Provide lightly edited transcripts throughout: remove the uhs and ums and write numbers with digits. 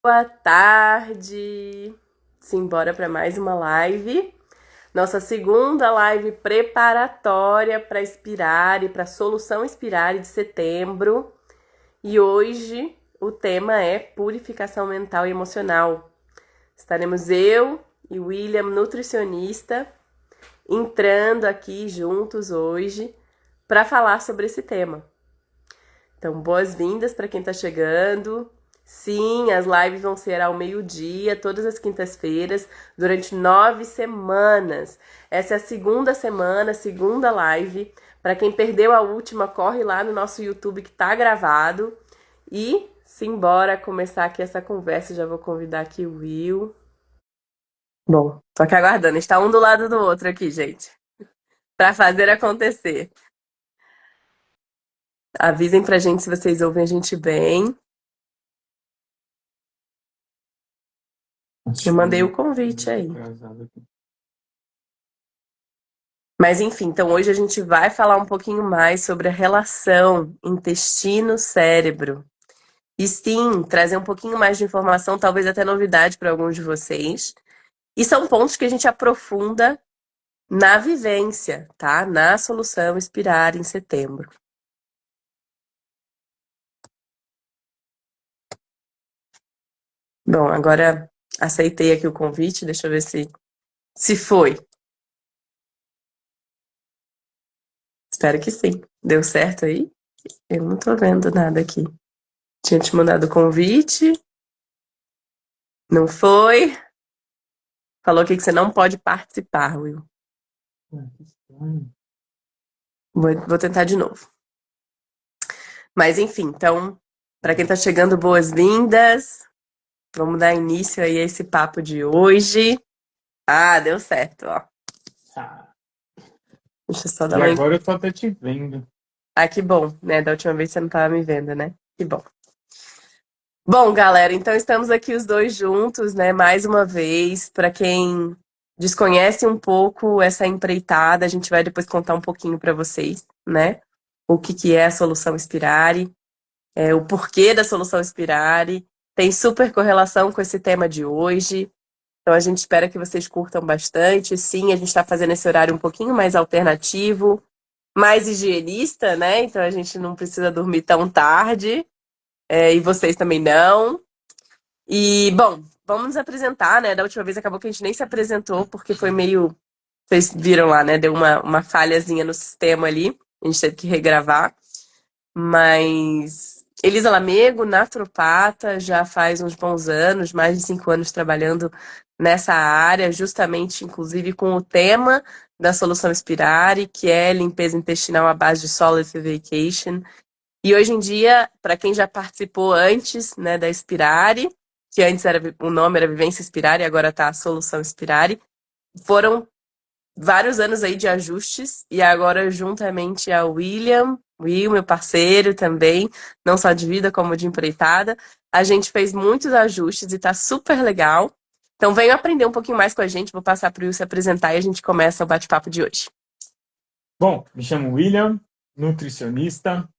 Boa tarde! Simbora para mais uma live. Nossa segunda live preparatória para Inspirare, para Solução Inspirare de setembro. E hoje o tema é purificação mental e emocional. Estaremos eu e o William, nutricionista, entrando aqui juntos hoje para falar sobre esse tema. Então, boas-vindas para quem está chegando. Sim, as lives vão ser ao meio-dia, todas as quintas-feiras, durante 9 semanas. Essa é a segunda semana, segunda live. Para quem perdeu a última, corre lá no nosso YouTube que está gravado. E simbora começar aqui essa conversa. Já vou convidar aqui o Will. Bom, tô aqui aguardando. Está um do lado do outro aqui, gente, para fazer acontecer. Avisem pra gente se vocês ouvem a gente bem. Eu mandei o convite aí. Mas enfim, então hoje a gente vai falar um pouquinho mais sobre a relação intestino-cérebro. E sim, trazer um pouquinho mais de informação, talvez até novidade para alguns de vocês. E são pontos que a gente aprofunda na vivência, tá? Na solução Inspirar em setembro. Bom, agora aceitei aqui o convite, deixa eu ver se foi. Espero que sim. Deu certo aí? Eu não tô vendo nada aqui. Tinha te mandado o convite, não foi? Falou aqui que você não pode participar, Will. Vou tentar de novo. Mas enfim, então, para quem tá chegando, boas-vindas. Vamos dar início aí a esse papo de hoje. Ah, deu certo, ó. Ah, Deixa eu só dar e uma. agora eu tô até te vendo. Ah, que bom, né? Da última vez você não tava me vendo, né? Que bom. Bom, galera, então estamos aqui os dois juntos, né? Mais uma vez, para quem desconhece um pouco essa empreitada, a gente vai depois contar um pouquinho para vocês, né? O que que é a solução Inspirare, o porquê da solução Inspirare, tem super correlação com esse tema de hoje. Então a gente espera que vocês curtam bastante. Sim, a gente está fazendo esse horário um pouquinho mais alternativo, mais higienista, né? Então a gente não precisa dormir tão tarde, e vocês também não. E, bom, vamos nos apresentar, né? Da última vez acabou que a gente nem se apresentou, porque foi meio. Vocês viram lá, né? Deu uma falhazinha no sistema ali. A gente teve que regravar. Mas Elisa Lamego, naturopata, já faz uns bons anos, mais de 5 anos trabalhando nessa área, justamente, inclusive, com o tema da solução Inspirare, que é limpeza intestinal à base de Solid Vacation. E hoje em dia, para quem já participou antes, né, da Inspirare, que antes o nome era Vivência Inspirare, agora tá a Solução Inspirare, foram vários anos aí de ajustes, e agora juntamente ao Will, meu parceiro também, não só de vida como de empreitada, a gente fez muitos ajustes e tá super legal. Então venham aprender um pouquinho mais com a gente, vou passar para o Will se apresentar e a gente começa o bate-papo de hoje. Bom, me chamo William, nutricionista.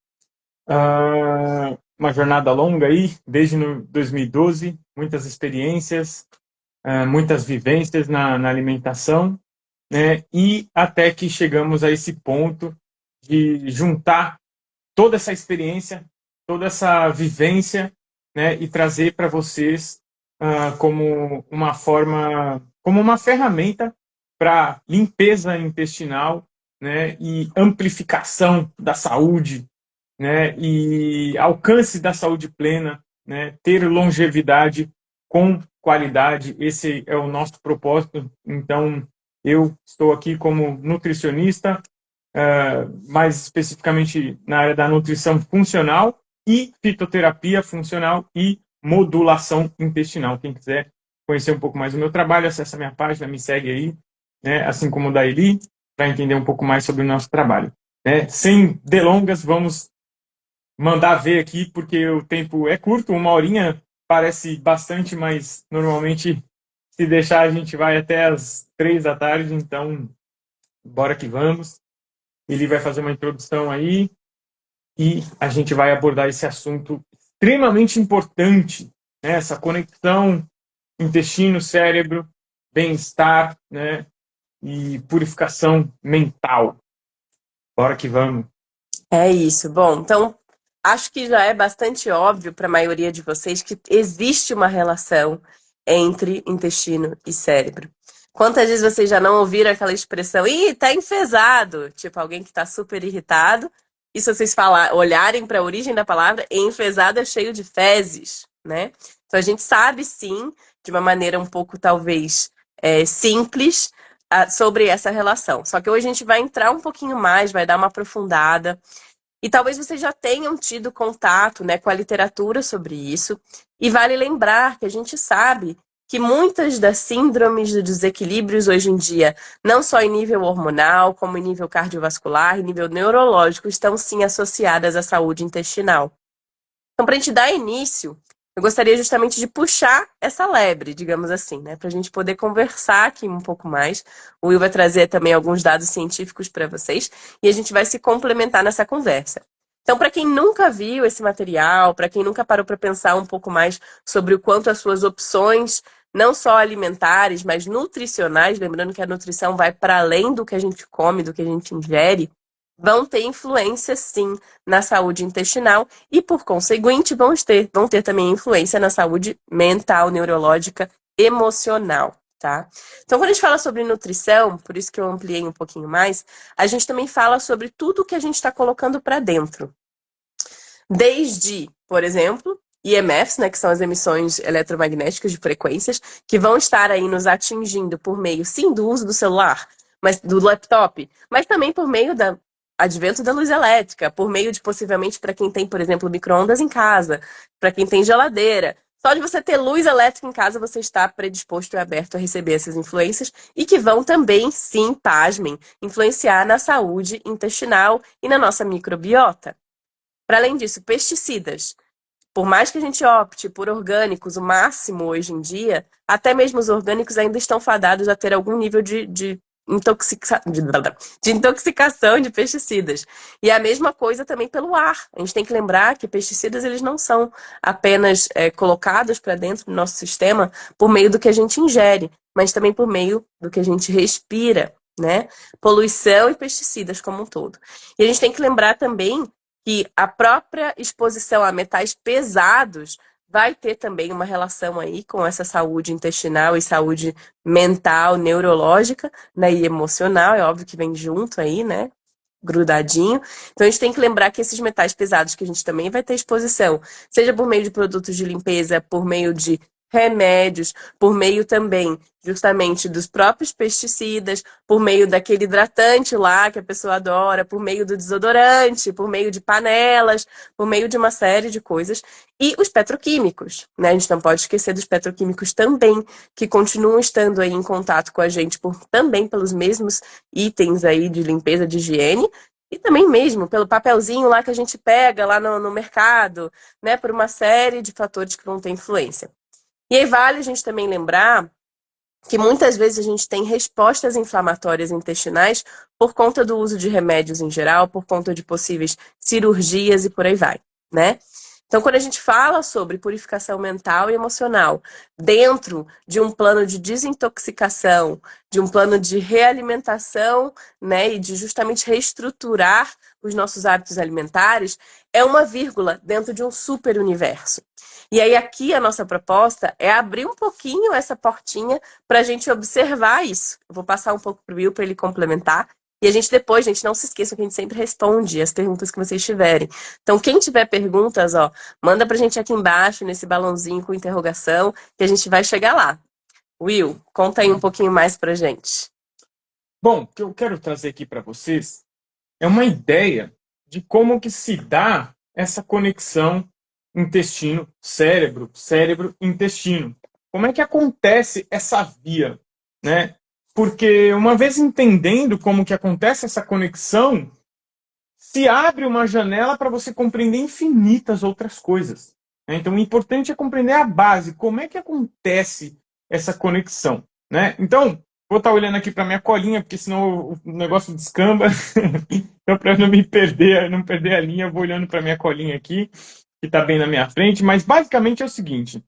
Uma jornada longa aí, desde 2012, muitas experiências, muitas vivências na alimentação, né? E até que chegamos a esse ponto de juntar toda essa experiência, toda essa vivência, né? E trazer para vocês como uma forma, como uma ferramenta para limpeza intestinal, né? E amplificação da saúde, né? E alcance da saúde plena, né? Ter longevidade com qualidade, esse é o nosso propósito. Então, eu estou aqui como nutricionista, mais especificamente na área da nutrição funcional e fitoterapia funcional e modulação intestinal. Quem quiser conhecer um pouco mais do meu trabalho, acessa a minha página, me segue aí, né? Assim como o da Eli, para entender um pouco mais sobre o nosso trabalho. Né? Sem delongas, vamos mandar ver aqui, porque o tempo é curto, 1 horinha parece bastante, mas normalmente se deixar a gente vai até as 3 da tarde, então bora que vamos. Ele vai fazer uma introdução aí e a gente vai abordar esse assunto extremamente importante, né? Essa conexão intestino-cérebro, bem-estar, né? E purificação mental. Bora que vamos. É isso. Bom, então acho que já é bastante óbvio para a maioria de vocês que existe uma relação entre intestino e cérebro. Quantas vezes vocês já não ouviram aquela expressão, ih, tá enfesado? Tipo, alguém que tá super irritado. E se vocês olharem para a origem da palavra, enfesado é cheio de fezes, né? Então a gente sabe sim, de uma maneira um pouco talvez simples, sobre essa relação. Só que hoje a gente vai entrar um pouquinho mais, vai dar uma aprofundada. E talvez vocês já tenham tido contato, né, com a literatura sobre isso. E vale lembrar que a gente sabe que muitas das síndromes de desequilíbrios hoje em dia, não só em nível hormonal, como em nível cardiovascular, em nível neurológico, estão sim associadas à saúde intestinal. Então, para a gente dar início, eu gostaria justamente de puxar essa lebre, digamos assim, né? Para a gente poder conversar aqui um pouco mais. O Will vai trazer também alguns dados científicos para vocês e a gente vai se complementar nessa conversa. Então, para quem nunca viu esse material, para quem nunca parou para pensar um pouco mais sobre o quanto as suas opções, não só alimentares, mas nutricionais, lembrando que a nutrição vai para além do que a gente come, do que a gente ingere, vão ter influência, sim, na saúde intestinal e, por conseguinte, vão ter também influência na saúde mental, neurológica, emocional, tá? Então, quando a gente fala sobre nutrição, por isso que eu ampliei um pouquinho mais, a gente também fala sobre tudo que a gente está colocando para dentro. Desde, por exemplo, EMFs, né, que são as emissões eletromagnéticas de frequências, que vão estar aí nos atingindo por meio, sim, do uso do celular, mas do laptop, mas também por meio da advento da luz elétrica, por meio de possivelmente para quem tem, por exemplo, micro-ondas em casa, para quem tem geladeira. Só de você ter luz elétrica em casa, você está predisposto e aberto a receber essas influências e que vão também, sim, pasmem, influenciar na saúde intestinal e na nossa microbiota. Para além disso, pesticidas. Por mais que a gente opte por orgânicos, o máximo hoje em dia, até mesmo os orgânicos ainda estão fadados a ter algum nível de intoxicação de pesticidas. E a mesma coisa também pelo ar. A gente tem que lembrar que pesticidas eles não são apenas colocados para dentro do nosso sistema por meio do que a gente ingere, mas também por meio do que a gente respira, né? Poluição e pesticidas como um todo. E a gente tem que lembrar também que a própria exposição a metais pesados vai ter também uma relação aí com essa saúde intestinal e saúde mental, neurológica, né, e emocional, é óbvio que vem junto aí, né, grudadinho. Então a gente tem que lembrar que esses metais pesados que a gente também vai ter exposição, seja por meio de produtos de limpeza, por meio de remédios, por meio também justamente dos próprios pesticidas, por meio daquele hidratante lá que a pessoa adora, por meio do desodorante, por meio de panelas, por meio de uma série de coisas. E os petroquímicos, né? A gente não pode esquecer dos petroquímicos também, que continuam estando aí em contato com a gente também pelos mesmos itens aí de limpeza, de higiene, e também mesmo pelo papelzinho lá que a gente pega lá no mercado, né? Por uma série de fatores que vão ter influência. E aí vale a gente também lembrar que muitas vezes a gente tem respostas inflamatórias intestinais por conta do uso de remédios em geral, por conta de possíveis cirurgias e por aí vai, né? Então, quando a gente fala sobre purificação mental e emocional dentro de um plano de desintoxicação, de um plano de realimentação, né, e de justamente reestruturar os nossos hábitos alimentares, é uma vírgula dentro de um super universo. E aí aqui a nossa proposta é abrir um pouquinho essa portinha para a gente observar isso. Eu vou passar um pouco para o Will para ele complementar. E a gente depois, gente, não se esqueçam que a gente sempre responde as perguntas que vocês tiverem. Então, quem tiver perguntas, ó, manda pra gente aqui embaixo, nesse balãozinho com interrogação, que a gente vai chegar lá. Will, conta aí um pouquinho mais pra gente. Bom, o que eu quero trazer aqui para vocês é uma ideia de como que se dá essa conexão intestino-cérebro, cérebro-intestino. Como é que acontece essa via, né? Porque uma vez entendendo como que acontece essa conexão, se abre uma janela para você compreender infinitas outras coisas, né? Então, o importante é compreender a base, como é que acontece essa conexão, né? Então, vou estar olhando aqui para minha colinha, porque senão o negócio descamba. Então, para não me perder, não perder a linha, eu vou olhando para minha colinha aqui, que está bem na minha frente. Mas, basicamente, é o seguinte.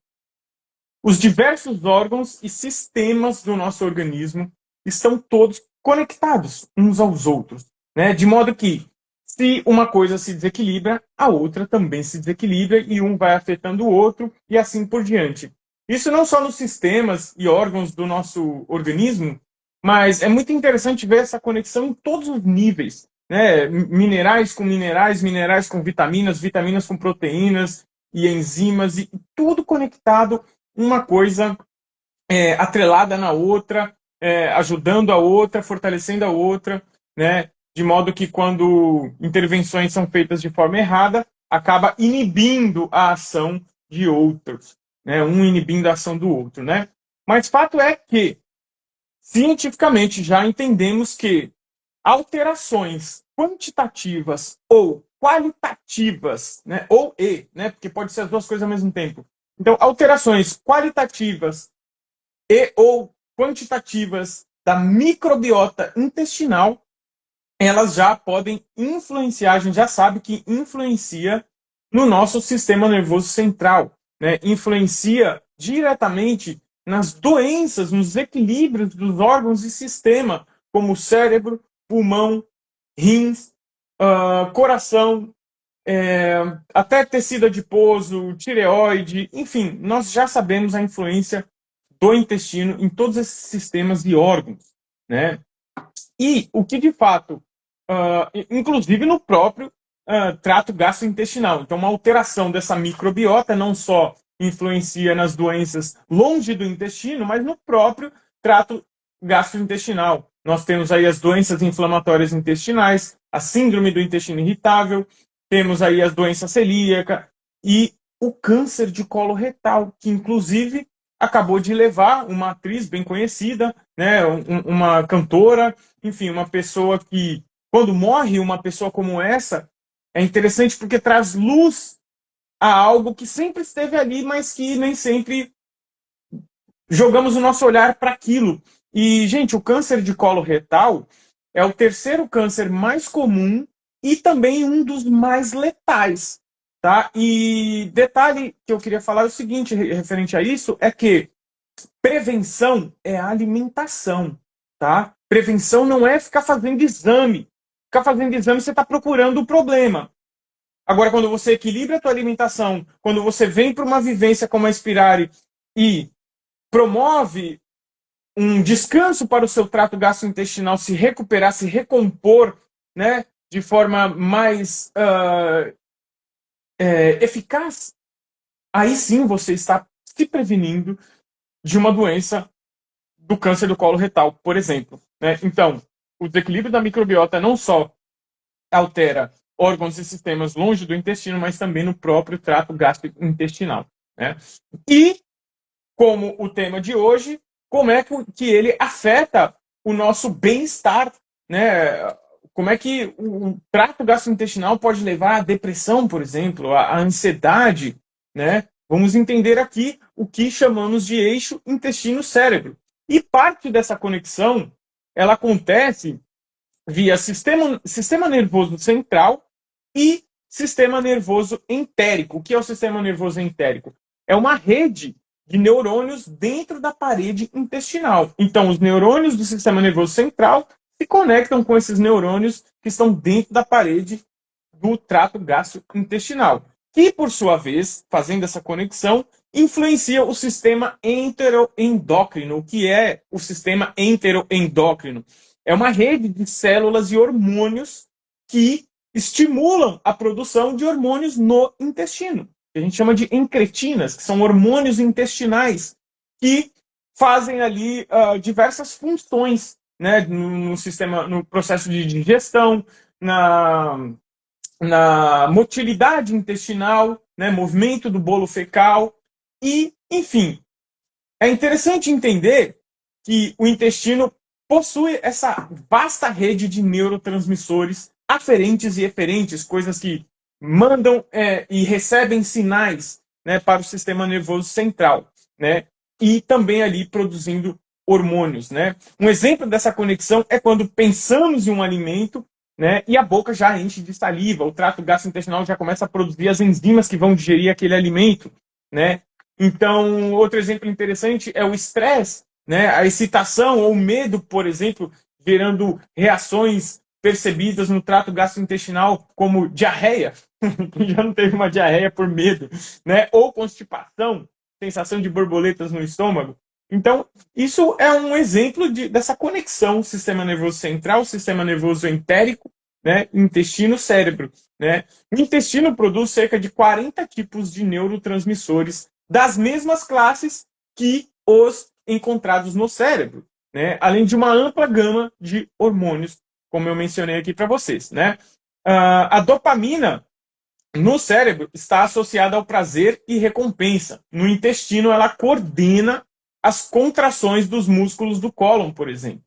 os diversos órgãos e sistemas do nosso organismo estão todos conectados uns aos outros, né? De modo que, se uma coisa se desequilibra, a outra também se desequilibra e um vai afetando o outro e assim por diante. Isso não só nos sistemas e órgãos do nosso organismo, mas é muito interessante ver essa conexão em todos os níveis, né? Minerais com minerais, minerais com vitaminas, vitaminas com proteínas e enzimas, e tudo conectado, uma coisa atrelada na outra, ajudando a outra, fortalecendo a outra, né? De modo que quando intervenções são feitas de forma errada, acaba inibindo a ação de outros, né? Um inibindo a ação do outro, né? Mas fato é que, cientificamente, já entendemos que alterações quantitativas ou qualitativas, né? Ou né? Porque pode ser as duas coisas ao mesmo tempo. Então, alterações qualitativas e ou quantitativas da microbiota intestinal, elas já podem influenciar, a gente já sabe que influencia no nosso sistema nervoso central, né? Influencia diretamente nas doenças, nos equilíbrios dos órgãos e sistema, como cérebro, pulmão, rins, coração, até tecido adiposo, tireoide, enfim, nós já sabemos a influência do intestino em todos esses sistemas e órgãos, né? E o que de fato, inclusive no próprio trato gastrointestinal. Então, uma alteração dessa microbiota não só influencia nas doenças longe do intestino, mas no próprio trato gastrointestinal. Nós temos aí as doenças inflamatórias intestinais, a síndrome do intestino irritável, temos aí as doenças celíacas e o câncer de colo retal, que inclusive acabou de levar uma atriz bem conhecida, né, uma cantora, enfim, uma pessoa que, quando morre uma pessoa como essa, é interessante porque traz luz a algo que sempre esteve ali, mas que nem sempre jogamos o nosso olhar para aquilo. E, gente, o câncer de colo retal é o terceiro câncer mais comum e também um dos mais letais, tá? E detalhe que eu queria falar é o seguinte, referente a isso, é que prevenção é alimentação, tá? Prevenção não é ficar fazendo exame. Ficar fazendo exame, você está procurando o problema. Agora, quando você equilibra a tua alimentação, quando você vem para uma vivência como a Inspirare e promove um descanso para o seu trato gastrointestinal se recuperar, se recompor, né, de forma mais eficaz, aí sim você está se prevenindo de uma doença do câncer do colo retal, por exemplo, né? Então, o desequilíbrio da microbiota não só altera órgãos e sistemas longe do intestino, mas também no próprio trato gastrointestinal, né? E, como o tema de hoje, como é que ele afeta o nosso bem-estar, né? Como é que o trato gastrointestinal pode levar à depressão, por exemplo, à ansiedade, né? Vamos entender aqui o que chamamos de eixo intestino-cérebro. E parte dessa conexão, ela acontece via sistema nervoso central e sistema nervoso entérico. O que é o sistema nervoso entérico? É uma rede de neurônios dentro da parede intestinal. Então, os neurônios do sistema nervoso central se conectam com esses neurônios que estão dentro da parede do trato gastrointestinal, que, por sua vez, fazendo essa conexão, influencia o sistema enteroendócrino. O que é o sistema enteroendócrino? É uma rede de células e hormônios que estimulam a produção de hormônios no intestino. A gente chama de encretinas, que são hormônios intestinais, que fazem ali diversas funções, né, no sistema, no processo de digestão, na motilidade intestinal, né, movimento do bolo fecal e, enfim, é interessante entender que o intestino possui essa vasta rede de neurotransmissores aferentes e eferentes, coisas que mandam e recebem sinais, né, para o sistema nervoso central, né, e também ali produzindo hormônios, né. Um exemplo dessa conexão é quando pensamos em um alimento, né, e a boca já enche de saliva, o trato gastrointestinal já começa a produzir as enzimas que vão digerir aquele alimento, né. Então, outro exemplo interessante é o estresse, né? A excitação ou medo, por exemplo, gerando reações percebidas no trato gastrointestinal como diarreia. Já não teve uma diarreia por medo, né? Ou constipação, sensação de borboletas no estômago. Então, isso é um exemplo dessa conexão sistema nervoso central, sistema nervoso entérico, né? Intestino-cérebro, né? O intestino produz cerca de 40 tipos de neurotransmissores das mesmas classes que os encontrados no cérebro, né? Além de uma ampla gama de hormônios, como eu mencionei aqui para vocês, né? A dopamina no cérebro está associada ao prazer e recompensa. No intestino, ela coordena as contrações dos músculos do cólon, por exemplo,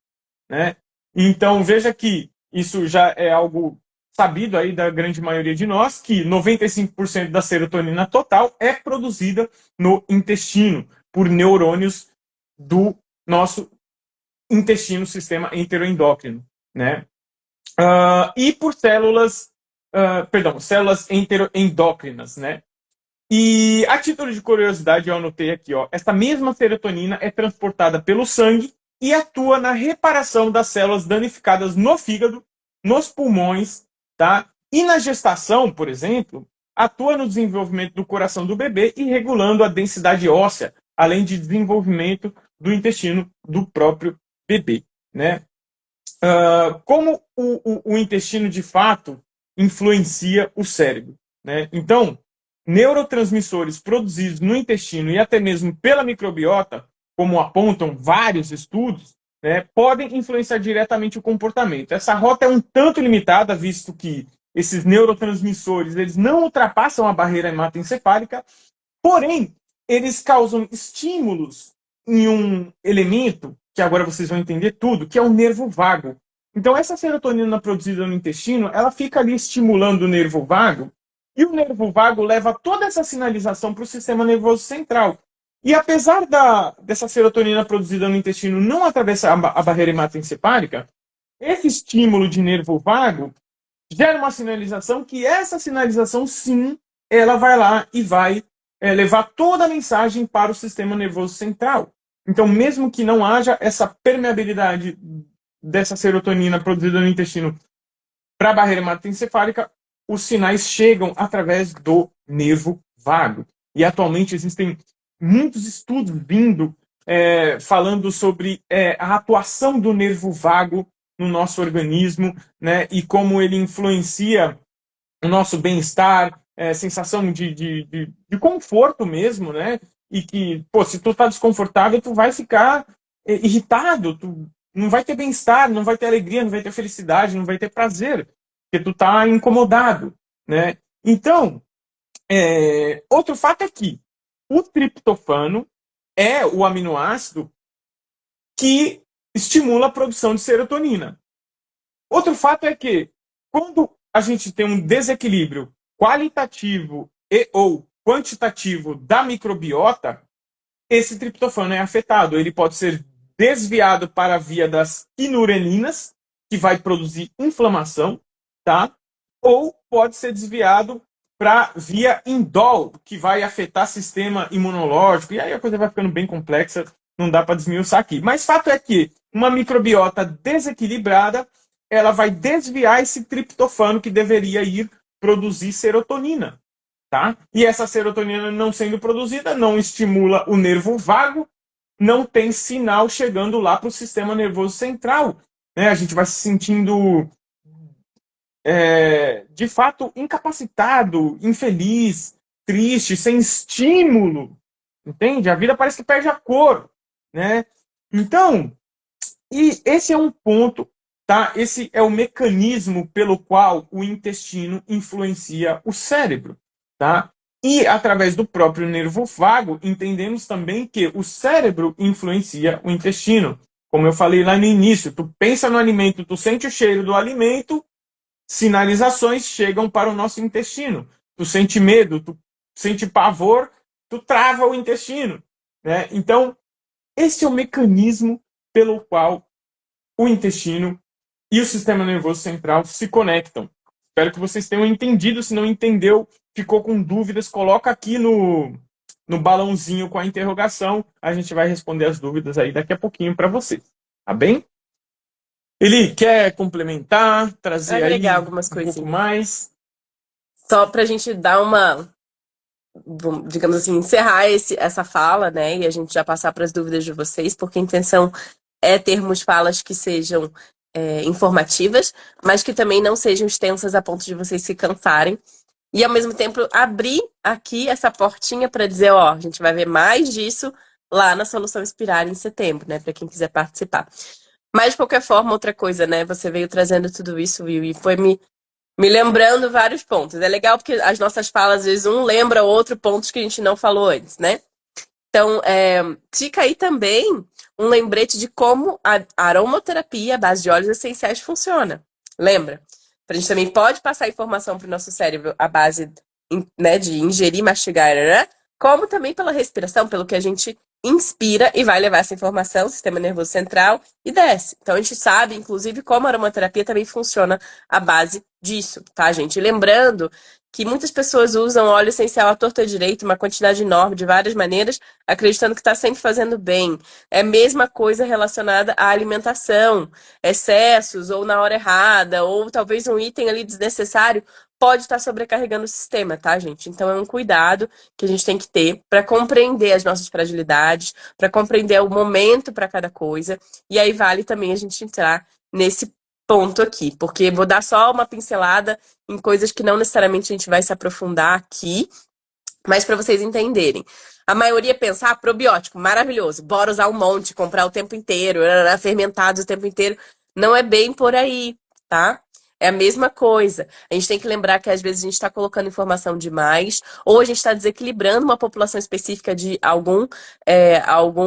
né? Então, veja que isso já é algo sabido aí da grande maioria de nós, que 95% da serotonina total é produzida no intestino, por neurônios do nosso intestino, sistema enteroendócrino, né? E por células, células enteroendócrinas, né? E a título de curiosidade, eu anotei aqui, ó, essa mesma serotonina é transportada pelo sangue e atua na reparação das células danificadas no fígado, nos pulmões, tá? E na gestação, por exemplo, atua no desenvolvimento do coração do bebê e regulando a densidade óssea, além de desenvolvimento do intestino do próprio bebê, né? Como o intestino, de fato, influencia o cérebro, né? Então, neurotransmissores produzidos no intestino e até mesmo pela microbiota, como apontam vários estudos, né, podem influenciar diretamente o comportamento. Essa rota é um tanto limitada, visto que esses neurotransmissores eles não ultrapassam a barreira hematoencefálica, porém, eles causam estímulos em um elemento, que agora vocês vão entender tudo, que é o nervo vago. Então, essa serotonina produzida no intestino, ela fica ali estimulando o nervo vago, e o nervo vago leva toda essa sinalização para o sistema nervoso central. E apesar dessa serotonina produzida no intestino não atravessar a barreira hematoencefálica, esse estímulo de nervo vago gera uma sinalização que essa sinalização, sim, ela vai lá e vai levar toda a mensagem para o sistema nervoso central. Então, mesmo que não haja essa permeabilidade dessa serotonina produzida no intestino para a barreira hematoencefálica, os sinais chegam através do nervo vago. E atualmente existem muitos estudos vindo falando sobre a atuação do nervo vago no nosso organismo, né, e como ele influencia o nosso bem-estar, sensação de conforto mesmo, né? E que, pô, se tu tá desconfortável, tu vai ficar irritado, tu não vai ter bem-estar, não vai ter alegria, não vai ter felicidade, não vai ter prazer, porque tu tá incomodado, né? Então, outro fato é que o triptofano é o aminoácido que estimula a produção de serotonina. Outro fato é que, quando a gente tem um desequilíbrio qualitativo e ou quantitativo da microbiota, esse triptofano é afetado. Ele pode ser desviado para a via das quinureninas, que vai produzir inflamação, tá? Ou pode ser desviado para via indol, que vai afetar sistema imunológico. E aí a coisa vai ficando bem complexa, não dá para desmiuçar aqui. Mas fato é que uma microbiota desequilibrada, ela vai desviar esse triptofano que deveria ir produzir serotonina, tá? E essa serotonina não sendo produzida, não estimula o nervo vago, não tem sinal chegando lá para o sistema nervoso central, né? A gente vai se sentindo, de fato, incapacitado, infeliz, triste, sem estímulo, entende? A vida parece que perde a cor, né? Então, e esse é um ponto, tá? Esse é o mecanismo pelo qual o intestino influencia o cérebro, tá? E através do próprio nervo vago, entendemos também que o cérebro influencia o intestino. Como eu falei lá no início, tu pensa no alimento, tu sente o cheiro do alimento, sinalizações chegam para o nosso intestino. Tu sente medo, tu sente pavor, tu trava o intestino, né? Então, esse é o mecanismo pelo qual o intestino e o sistema nervoso central se conectam. Espero que vocês tenham entendido. Se não entendeu, ficou com dúvidas, coloca aqui no balãozinho com a interrogação. A gente vai responder as dúvidas aí daqui a pouquinho para vocês. Tá bem? Ele quer complementar, trazer Agregar aí algumas um pouco coisinhas. mais? Só pra gente dar uma, digamos assim, encerrar essa fala, né? E a gente já passar para as dúvidas de vocês, porque a intenção é termos falas que sejam informativas, mas que também não sejam extensas a ponto de vocês se cansarem. E ao mesmo tempo abrir aqui essa portinha para dizer, ó, a gente vai ver mais disso lá na Solução Inspirar em setembro, né? Para quem quiser participar. Mas de qualquer forma, outra coisa, né? Você veio trazendo tudo isso, Will, e foi me lembrando vários pontos. É legal porque as nossas falas, às vezes, um lembra o outro pontos que a gente não falou antes, né? Então, fica aí também um lembrete de como a aromaterapia, a base de óleos essenciais, funciona. Lembra? A gente também pode passar informação para o nosso cérebro à base, né, de ingerir, mastigar, né? Como também pela respiração, pelo que a gente inspira e vai levar essa informação ao sistema nervoso central e desce. Então, a gente sabe, inclusive, como a aromaterapia também funciona à base disso, tá, gente? E lembrando que muitas pessoas usam óleo essencial à torta direita, uma quantidade enorme, de várias maneiras, acreditando que está sempre fazendo bem. É a mesma coisa relacionada à alimentação, excessos, ou na hora errada, ou talvez um item ali desnecessário, pode estar sobrecarregando o sistema, tá, gente? Então é um cuidado que a gente tem que ter para compreender as nossas fragilidades, para compreender o momento para cada coisa, e aí vale também a gente entrar nesse ponto aqui, porque vou dar só uma pincelada em coisas que não necessariamente a gente vai se aprofundar aqui, mas para vocês entenderem. A maioria pensa, probiótico, maravilhoso, bora usar um monte, comprar o tempo inteiro, fermentados o tempo inteiro. Não é bem por aí, tá? É a mesma coisa. A gente tem que lembrar que às vezes a gente está colocando informação demais, ou a gente está desequilibrando uma população específica de algum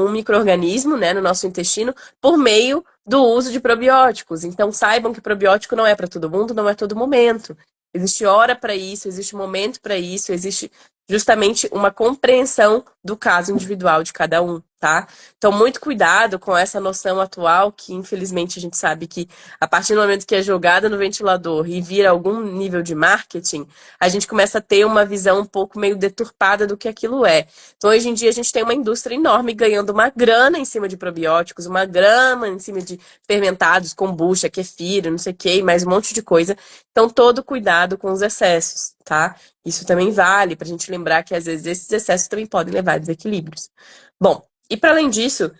micro-organismo, né, no nosso intestino, por meio do uso de probióticos. Então saibam que probiótico não é para todo mundo, não é todo momento. Existe hora para isso, existe momento para isso, existe justamente uma compreensão do caso individual de cada um, tá? Então, muito cuidado com essa noção atual que, infelizmente, a gente sabe que a partir do momento que é jogada no ventilador e vira algum nível de marketing, a gente começa a ter uma visão um pouco meio deturpada do que aquilo é. Então, hoje em dia, a gente tem uma indústria enorme ganhando uma grana em cima de probióticos, uma grana em cima de fermentados, kombucha, kefir, não sei o que, e mais um monte de coisa. Então, todo cuidado com os excessos, tá? Isso também vale para a gente lembrar que, às vezes, esses excessos também podem levar a desequilíbrios. Bom, e para além disso,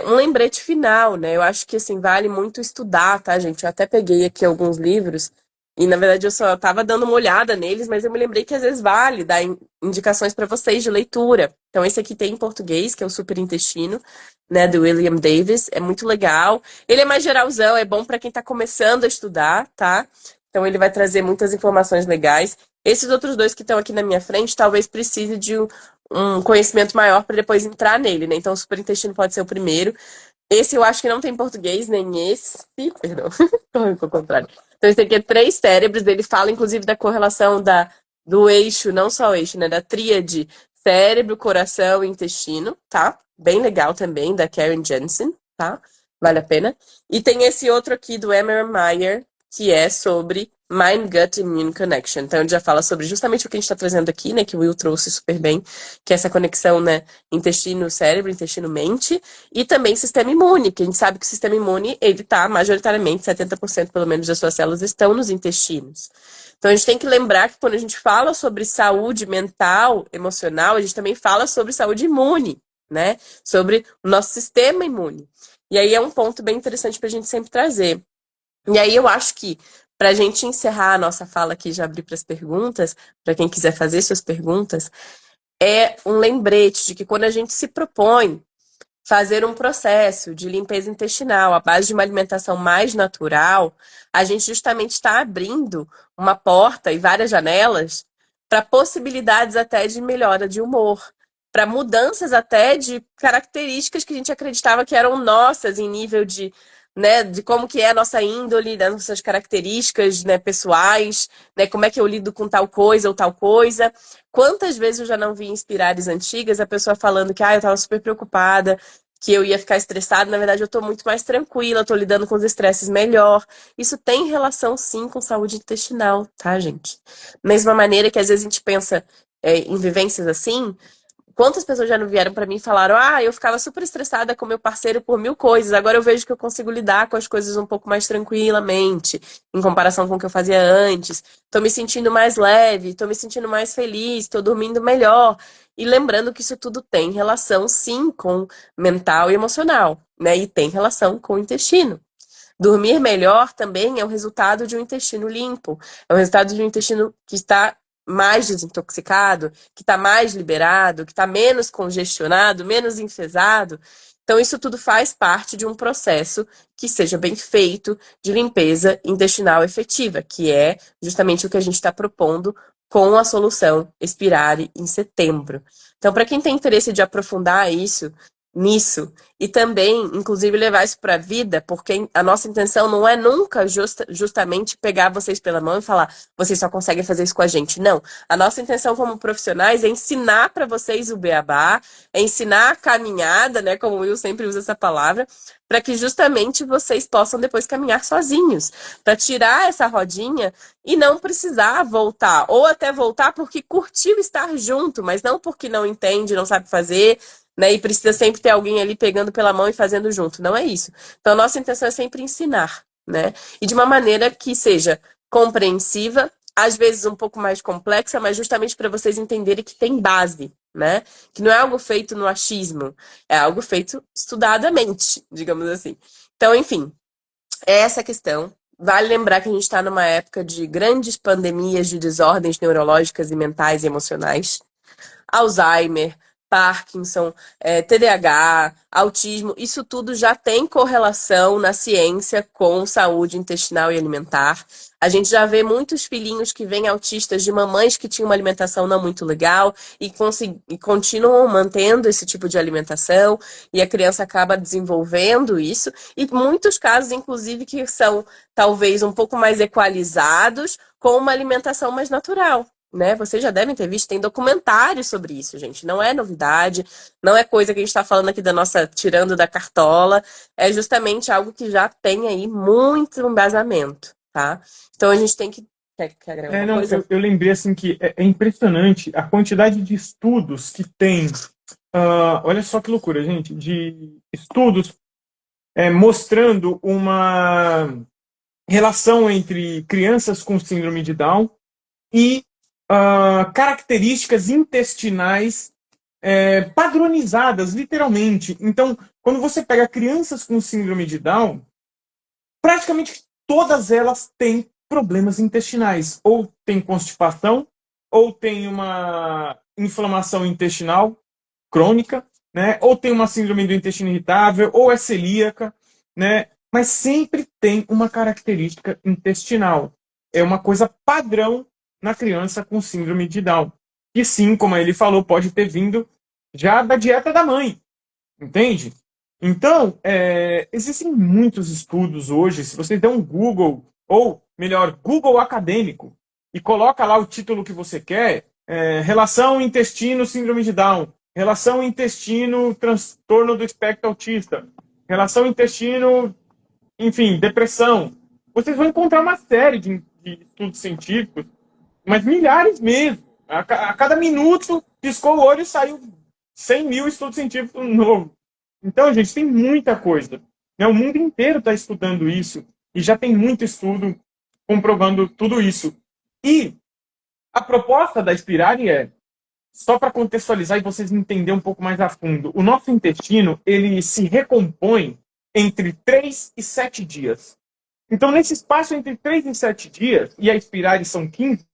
um lembrete final, né? Eu acho que, assim, vale muito estudar, tá, gente? Eu até peguei aqui alguns livros e, na verdade, eu só estava dando uma olhada neles, mas eu me lembrei que, às vezes, vale dar indicações para vocês de leitura. Então, esse aqui tem em português, que é o Superintestino, né, do William Davis. É muito legal. Ele é mais geralzão, é bom para quem está começando a estudar, tá? Então, ele vai trazer muitas informações legais. Esses outros dois que estão aqui na minha frente, talvez precise de um conhecimento maior para depois entrar nele, né? Então, o superintestino pode ser o primeiro. Esse eu acho que não tem em português, nem esse. Perdão, corri ao contrário. Então, esse aqui é três cérebros. Ele fala, inclusive, da correlação do eixo, não só o eixo, né? Da tríade cérebro, coração e intestino, tá? Bem legal também, da Karen Jensen, tá? Vale a pena. E tem esse outro aqui do Emer Meyer, que é sobre Mind Gut Immune Connection. Então, ele já fala sobre justamente o que a gente está trazendo aqui, né? Que o Will trouxe super bem, que é essa conexão, né? Intestino-cérebro, intestino-mente, e também sistema imune, que a gente sabe que o sistema imune, ele tá majoritariamente, 70% pelo menos das suas células estão nos intestinos. Então, a gente tem que lembrar que quando a gente fala sobre saúde mental, emocional, a gente também fala sobre saúde imune, né? Sobre o nosso sistema imune. E aí é um ponto bem interessante para a gente sempre trazer. E aí eu acho que, para a gente encerrar a nossa fala aqui, já abrir para as perguntas, para quem quiser fazer suas perguntas, é um lembrete de que quando a gente se propõe fazer um processo de limpeza intestinal à base de uma alimentação mais natural, a gente justamente está abrindo uma porta e várias janelas para possibilidades até de melhora de humor, para mudanças até de características que a gente acreditava que eram nossas em nível de, né, de como que é a nossa índole, das nossas características, né, pessoais, né, como é que eu lido com tal coisa ou tal coisa. Quantas vezes eu já não vi em Inspirares antigas a pessoa falando que eu estava super preocupada, que eu ia ficar estressada, na verdade eu estou muito mais tranquila, estou lidando com os estresses melhor. Isso tem relação sim com saúde intestinal, tá, gente? Mesma maneira que às vezes a gente pensa em vivências assim, Quantas pessoas já não vieram pra mim e falaram: ah, eu ficava super estressada com meu parceiro por mil coisas, agora eu vejo que eu consigo lidar com as coisas um pouco mais tranquilamente, em comparação com o que eu fazia antes. Tô me sentindo mais leve, tô me sentindo mais feliz, tô dormindo melhor. E lembrando que isso tudo tem relação, sim, com mental e emocional, né? E tem relação com o intestino. Dormir melhor também é o resultado de um intestino limpo, é o resultado de um intestino que está mais desintoxicado, que está mais liberado, que está menos congestionado, menos enfesado. Então, isso tudo faz parte de um processo que seja bem feito de limpeza intestinal efetiva, que é justamente o que a gente está propondo com a solução Expirare em setembro. Então, para quem tem interesse de aprofundar nisso, e também, inclusive, levar isso para a vida, porque a nossa intenção não é nunca justamente pegar vocês pela mão e falar, vocês só conseguem fazer isso com a gente. Não. A nossa intenção como profissionais é ensinar para vocês o beabá, é ensinar a caminhada, né? Como o Will sempre usa essa palavra, para que justamente vocês possam depois caminhar sozinhos, para tirar essa rodinha e não precisar voltar, ou até voltar porque curtiu estar junto, mas não porque não entende, não sabe fazer, né? E precisa sempre ter alguém ali pegando pela mão e fazendo junto. Não é isso. Então, a nossa intenção é sempre ensinar, né? E de uma maneira que seja compreensiva, às vezes um pouco mais complexa, mas justamente para vocês entenderem que tem base, né? Que não é algo feito no achismo, é algo feito estudadamente, digamos assim. Então, enfim, é essa a questão. Vale lembrar que a gente está numa época de grandes pandemias de desordens neurológicas e mentais e emocionais. Alzheimer, Parkinson, TDAH, autismo, isso tudo já tem correlação na ciência com saúde intestinal e alimentar. A gente já vê muitos filhinhos que vêm autistas de mamães que tinham uma alimentação não muito legal e continuam mantendo esse tipo de alimentação e a criança acaba desenvolvendo isso. E muitos casos, inclusive, que são talvez um pouco mais equalizados com uma alimentação mais natural, né? Vocês já devem ter visto, tem documentários sobre isso, gente. Não é novidade, não é coisa que a gente está falando aqui da nossa, tirando da cartola, é justamente algo que já tem aí muito embasamento, tá? Então a gente tem que. Quer agregar alguma Não, coisa? eu lembrei assim que é impressionante a quantidade de estudos que tem. Olha só que loucura, gente, de estudos mostrando uma relação entre crianças com síndrome de Down e características intestinais padronizadas, literalmente. Então, quando você pega crianças com síndrome de Down, praticamente todas elas têm problemas intestinais. Ou tem constipação, ou tem uma inflamação intestinal crônica, né? Ou tem uma síndrome do intestino irritável, ou é celíaca, né? Mas sempre tem uma característica intestinal. É uma coisa padrão na criança com síndrome de Down. E sim, como ele falou, pode ter vindo já da dieta da mãe, entende? Então, existem muitos estudos hoje. Se você der um Google, ou melhor, Google acadêmico, e coloca lá o título que você quer, relação intestino síndrome de Down, relação intestino transtorno do espectro autista, relação intestino, enfim, depressão. Vocês vão encontrar uma série de estudos científicos, mas milhares mesmo. A cada minuto, piscou o olho e saiu 100 mil estudos científicos novos. Então, gente, tem muita coisa. Né? O mundo inteiro está estudando isso e já tem muito estudo comprovando tudo isso. E a proposta da Spirale só para contextualizar e vocês entenderem um pouco mais a fundo, o nosso intestino ele se recompõe entre 3 e 7 dias. Então, nesse espaço entre 3 e 7 dias, e a Spirale são 15,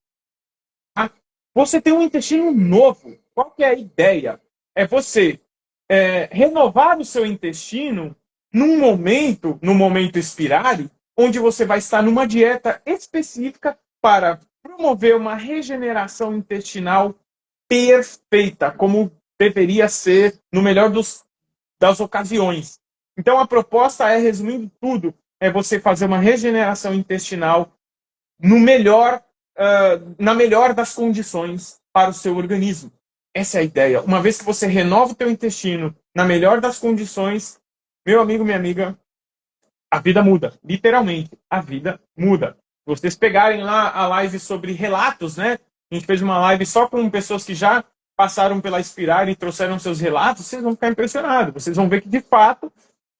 você tem um intestino novo. Qual que é a ideia? É você renovar o seu intestino no momento Spirale, onde você vai estar numa dieta específica para promover uma regeneração intestinal perfeita, como deveria ser no melhor das ocasiões. Então, a proposta resumindo tudo, é você fazer uma regeneração intestinal no melhor, na melhor das condições para o seu organismo. Essa é a ideia. Uma vez que você renova o teu intestino na melhor das condições, meu amigo, minha amiga, a vida muda. Literalmente, a vida muda. Se vocês pegarem lá a live sobre relatos, né? A gente fez uma live só com pessoas que já passaram pela Inspirar e trouxeram seus relatos, vocês vão ficar impressionados. Vocês vão ver que, de fato,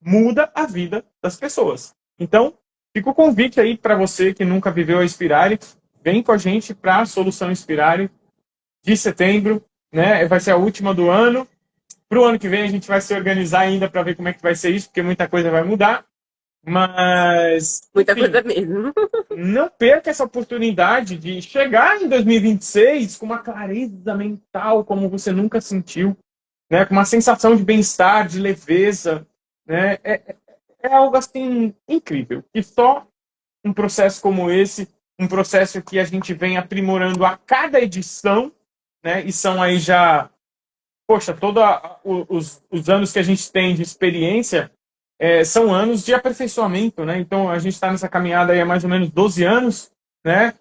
muda a vida das pessoas. Então, fica o convite aí para você que nunca viveu a Inspirare, vem com a gente para a Solução Inspirare de setembro, né? Vai ser a última do ano. Para o ano que vem a gente vai se organizar ainda para ver como é que vai ser isso, porque muita coisa vai mudar. Mas, Muita enfim, coisa mesmo. não perca essa oportunidade de chegar em 2026 com uma clareza mental como você nunca sentiu, né? Com uma sensação de bem-estar, de leveza, né? É algo assim incrível. E só um processo como esse, um processo que a gente vem aprimorando a cada edição, né? E são aí já, poxa, todos os anos que a gente tem de experiência são anos de aperfeiçoamento, né? Então a gente está nessa caminhada aí há mais ou menos 12 anos, né?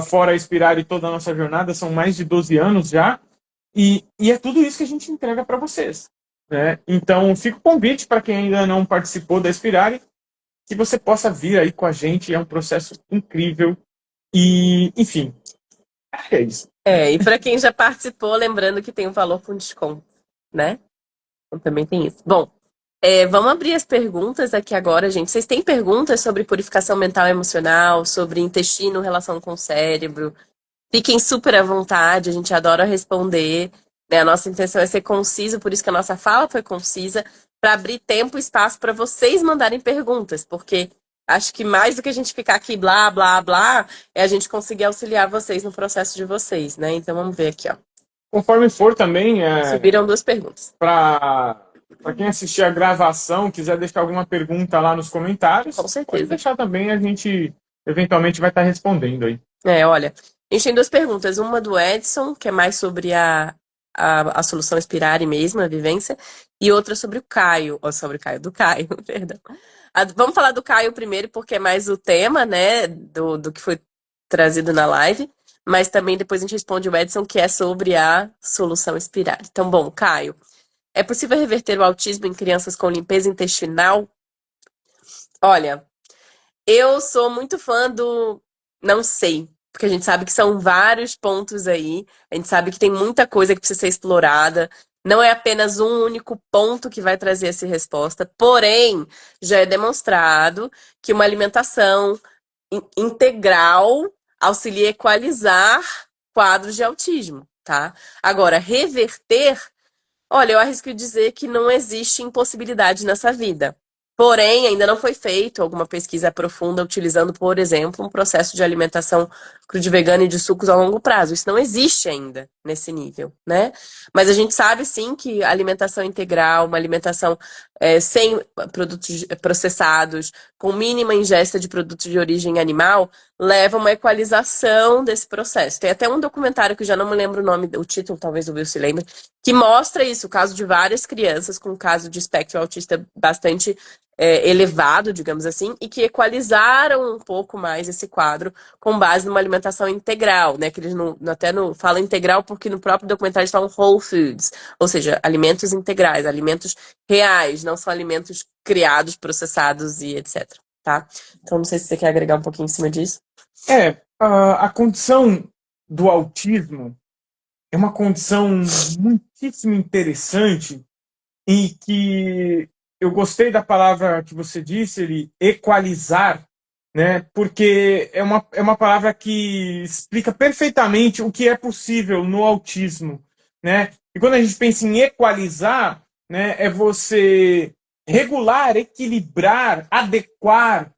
Fora a Inspirar e toda a nossa jornada, são mais de 12 anos já. E é tudo isso que a gente entrega para vocês, né? Então fica o convite para quem ainda não participou da Inspirar, que você possa vir aí com a gente. É um processo incrível. E, enfim, é isso. E para quem já participou, lembrando que tem um valor com desconto, né? Então também tem isso. Bom, vamos abrir as perguntas aqui agora, gente. Vocês têm perguntas sobre purificação mental e emocional, sobre intestino, relação com o cérebro? Fiquem super à vontade, a gente adora responder, né? A nossa intenção é ser conciso, por isso que a nossa fala foi concisa, para abrir tempo e espaço para vocês mandarem perguntas, porque acho que mais do que a gente ficar aqui blá, blá, blá, é a gente conseguir auxiliar vocês no processo de vocês, né? Então vamos ver aqui, ó. Conforme for também, Subiram 2 perguntas. para quem assistir a gravação, quiser deixar alguma pergunta lá nos comentários, Com certeza. pode deixar também, a gente eventualmente vai estar respondendo aí. Olha, a gente tem 2 perguntas. Uma do Edson, que é mais sobre a solução Inspirare mesmo, a vivência, e outra sobre o Caio, ou sobre o Caio, do Caio, perdão. Vamos falar do Caio primeiro, porque é mais o tema, né, do que foi trazido na live, mas também depois a gente responde o Edson, que é sobre a solução Inspirare. Então, bom, Caio, é possível reverter o autismo em crianças com limpeza intestinal? Olha, eu sou muito fã do não sei, porque a gente sabe que são vários pontos aí, a gente sabe que tem muita coisa que precisa ser explorada, não é apenas um único ponto que vai trazer essa resposta, porém, já é demonstrado que uma alimentação integral auxilia a equalizar quadros de autismo, tá? Agora, reverter, olha, eu arrisco dizer que não existe impossibilidade nessa vida. Porém, ainda não foi feito alguma pesquisa profunda utilizando, por exemplo, um processo de alimentação crudo-vegana e de sucos a longo prazo. Isso não existe ainda nesse nível, né? Mas a gente sabe, sim, que alimentação integral, uma alimentação sem produtos processados, com mínima ingesta de produtos de origem animal, leva a uma equalização desse processo. Tem até um documentário que eu já não me lembro o nome, o título, talvez o Will se lembre, que mostra isso, o caso de várias crianças com caso de espectro autista bastante elevado, digamos assim, e que equalizaram um pouco mais esse quadro com base numa alimentação integral, né? Que eles não falam integral porque no próprio documentário eles falam whole foods, ou seja, alimentos integrais, alimentos reais, não são alimentos criados, processados e etc. Tá? Então não sei se você quer agregar um pouquinho em cima disso. A condição do autismo é uma condição muitíssimo interessante e que eu gostei da palavra que você disse, ele equalizar, né? Porque é uma palavra que explica perfeitamente o que é possível no autismo, né? E quando a gente pensa em equalizar, né, é você regular, equilibrar, adequar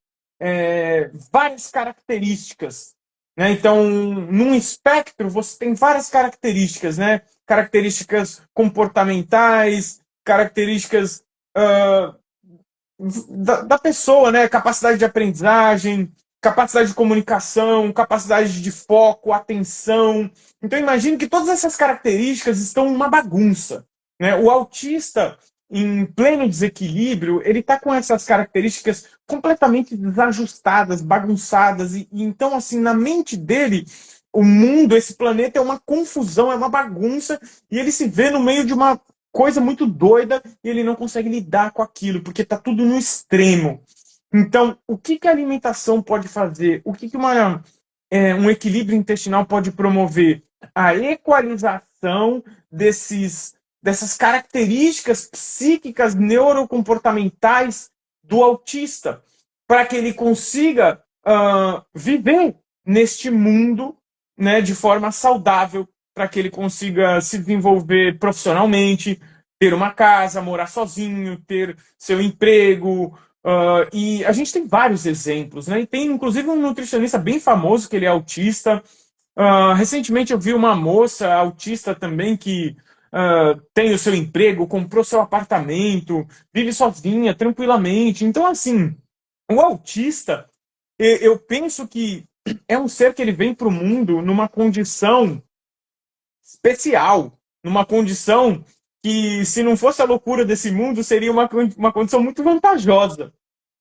várias características, né? Então, num espectro, você tem várias características, né? Características comportamentais, características da pessoa, né? Capacidade de aprendizagem, capacidade de comunicação, capacidade de foco, atenção. Então, imagine que todas essas características estão uma bagunça, né? O autista, em pleno desequilíbrio, ele está com essas características completamente desajustadas, bagunçadas, e então, assim, na mente dele, o mundo, esse planeta é uma confusão, é uma bagunça, e ele se vê no meio de uma coisa muito doida e ele não consegue lidar com aquilo, porque está tudo no extremo. Então, o que a alimentação pode fazer? O que um equilíbrio intestinal pode promover? A equalização aplicação dessas características psíquicas neurocomportamentais do autista, para que ele consiga viver neste mundo, né, de forma saudável, para que ele consiga se desenvolver profissionalmente, ter uma casa, morar sozinho, ter seu emprego. E a gente tem vários exemplos, né? E tem inclusive um nutricionista bem famoso que ele é autista. Recentemente eu vi uma moça autista também que tem o seu emprego, comprou seu apartamento, vive sozinha, tranquilamente. Então, assim, o autista, eu penso que é um ser que ele vem para o mundo numa condição especial, numa condição que, se não fosse a loucura desse mundo, seria uma condição muito vantajosa,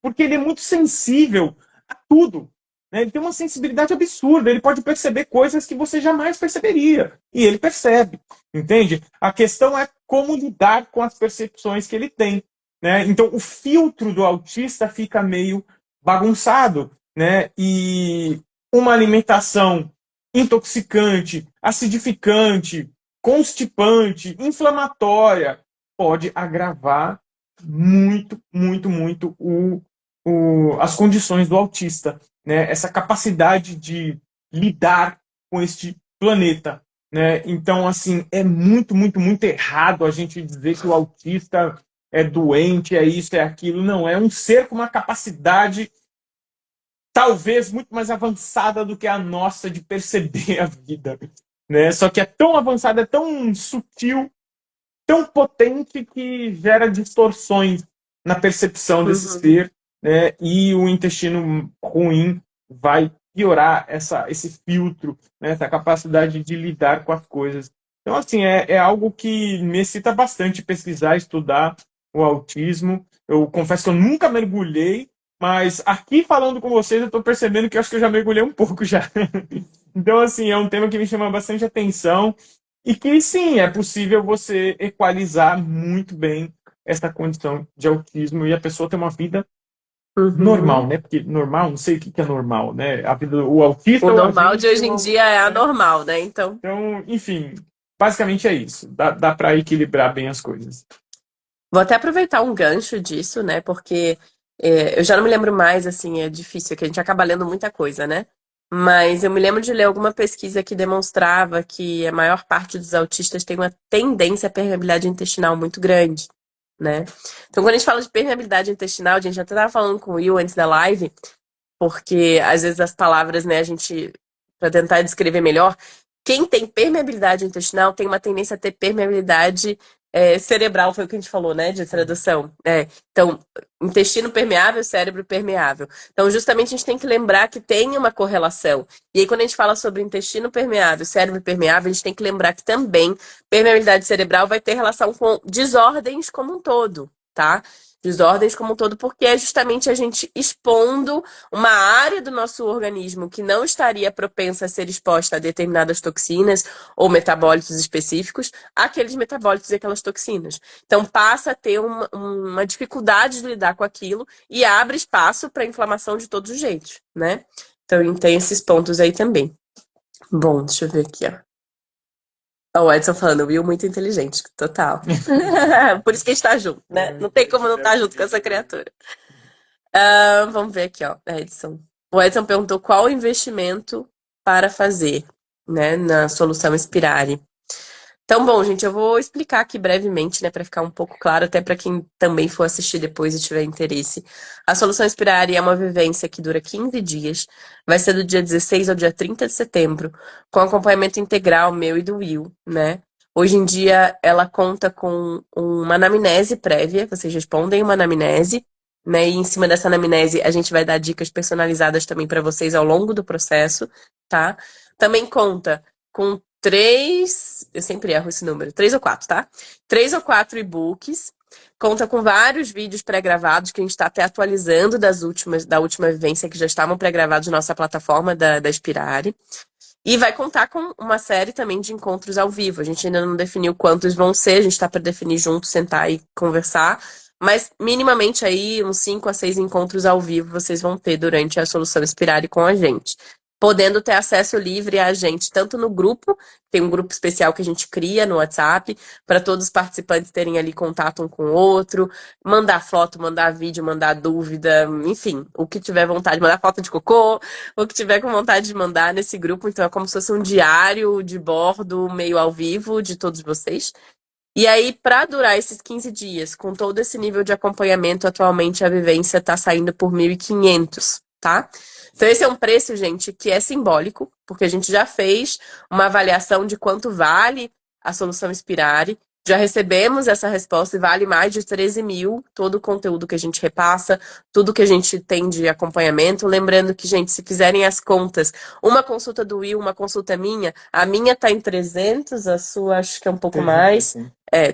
porque ele é muito sensível a tudo. Né? Ele tem uma sensibilidade absurda, ele pode perceber coisas que você jamais perceberia, e ele percebe, entende? A questão é como lidar com as percepções que ele tem. Né? Então, o filtro do autista fica meio bagunçado, né? E uma alimentação intoxicante, acidificante, constipante, inflamatória, pode agravar muito, muito, muito as condições do autista, né? Essa capacidade de lidar com este planeta. Né? Então, assim, é muito, muito, muito errado a gente dizer que o autista é doente, é isso, é aquilo. Não, é um ser com uma capacidade talvez muito mais avançada do que a nossa de perceber a vida. Né? Só que é tão avançada, é tão sutil, tão potente que gera distorções na percepção desse ser, né? E o intestino ruim vai piorar esse filtro, né? Essa capacidade de lidar com as coisas. Então, assim, é algo que me excita bastante pesquisar, estudar o autismo. Eu confesso que eu nunca mergulhei, mas aqui falando com vocês eu estou percebendo que eu acho que eu já mergulhei um pouco já. Então, assim, é um tema que me chama bastante atenção e que, sim, é possível você equalizar muito bem essa condição de autismo e a pessoa ter uma vida normal, né? Porque normal, não sei o que é normal, né? A vida, o autista... O normal de hoje em dia é anormal, né? Então, enfim, basicamente é isso. Dá para equilibrar bem as coisas. vou até aproveitar um gancho disso, né? Porque eu já não me lembro mais, assim, é difícil, que a gente acaba lendo muita coisa, né? Mas eu me lembro de ler alguma pesquisa que demonstrava que a maior parte dos autistas tem uma tendência à permeabilidade intestinal muito grande, né? Então, quando a gente fala de permeabilidade intestinal, a gente já até estava falando com o Will antes da live, porque às vezes as palavras, né, a gente, para tentar descrever melhor, quem tem permeabilidade intestinal tem uma tendência a ter permeabilidade cerebral, foi o que a gente falou, né, de tradução. Então, intestino permeável, cérebro permeável. Então, justamente a gente tem que lembrar que tem uma correlação. E aí, quando a gente fala sobre intestino permeável, cérebro permeável, a gente tem que lembrar que também permeabilidade cerebral vai ter relação com desordens como um todo, tá? Desordens como um todo, porque é justamente a gente expondo uma área do nosso organismo que não estaria propensa a ser exposta a determinadas toxinas ou metabólitos específicos, àqueles metabólitos e aquelas toxinas. Então, passa a ter uma dificuldade de lidar com aquilo e abre espaço para inflamação de todos os jeitos, né? Então, tem esses pontos aí também. Bom, deixa eu ver aqui, ó. O Edson falando, Will, muito inteligente, total. Por isso que a gente tá junto, né? Não tem como não estar junto com essa criatura. Vamos ver aqui, ó, Edson. O Edson perguntou qual o investimento para fazer, né, na solução Inspirare. Então, bom, gente, eu vou explicar aqui brevemente, né, para ficar um pouco claro, até para quem também for assistir depois e tiver interesse. A solução Inspirare é uma vivência que dura 15 dias, vai ser do dia 16 ao dia 30 de setembro, com acompanhamento integral meu e do Will, né? Hoje em dia, ela conta com uma anamnese prévia, vocês respondem uma anamnese, né? E em cima dessa anamnese, a gente vai dar dicas personalizadas também para vocês ao longo do processo, tá? Também conta com eu sempre erro esse número, 3 ou 4, tá? 3 ou 4 e-books, conta com vários vídeos pré-gravados que a gente está até atualizando da última vivência que já estavam pré-gravados na nossa plataforma da Inspirare. E vai contar com uma série também de encontros ao vivo. A gente ainda não definiu quantos vão ser, a gente está para definir junto, sentar e conversar. Mas minimamente aí uns 5 a 6 encontros ao vivo vocês vão ter durante a solução Inspirare com a gente. podendo ter acesso livre a gente, tanto no grupo, tem um grupo especial que a gente cria no WhatsApp, para todos os participantes terem ali contato um com o outro, mandar foto, mandar vídeo, mandar dúvida, enfim, o que tiver vontade, mandar foto de cocô, o que tiver com vontade de mandar nesse grupo. Então é como se fosse um diário de bordo, meio ao vivo, de todos vocês. E aí, para durar esses 15 dias, com todo esse nível de acompanhamento, atualmente a vivência está saindo por 1.500, tá? Então, esse é um preço, gente, que é simbólico, porque a gente já fez uma avaliação de quanto vale a solução Inspirare. Já recebemos essa resposta e vale mais de 13 mil todo o conteúdo que a gente repassa, tudo que a gente tem de acompanhamento. Lembrando que, gente, se fizerem as contas, uma consulta do Will, uma consulta minha, a minha tá em 300, a sua acho que é um pouco mais.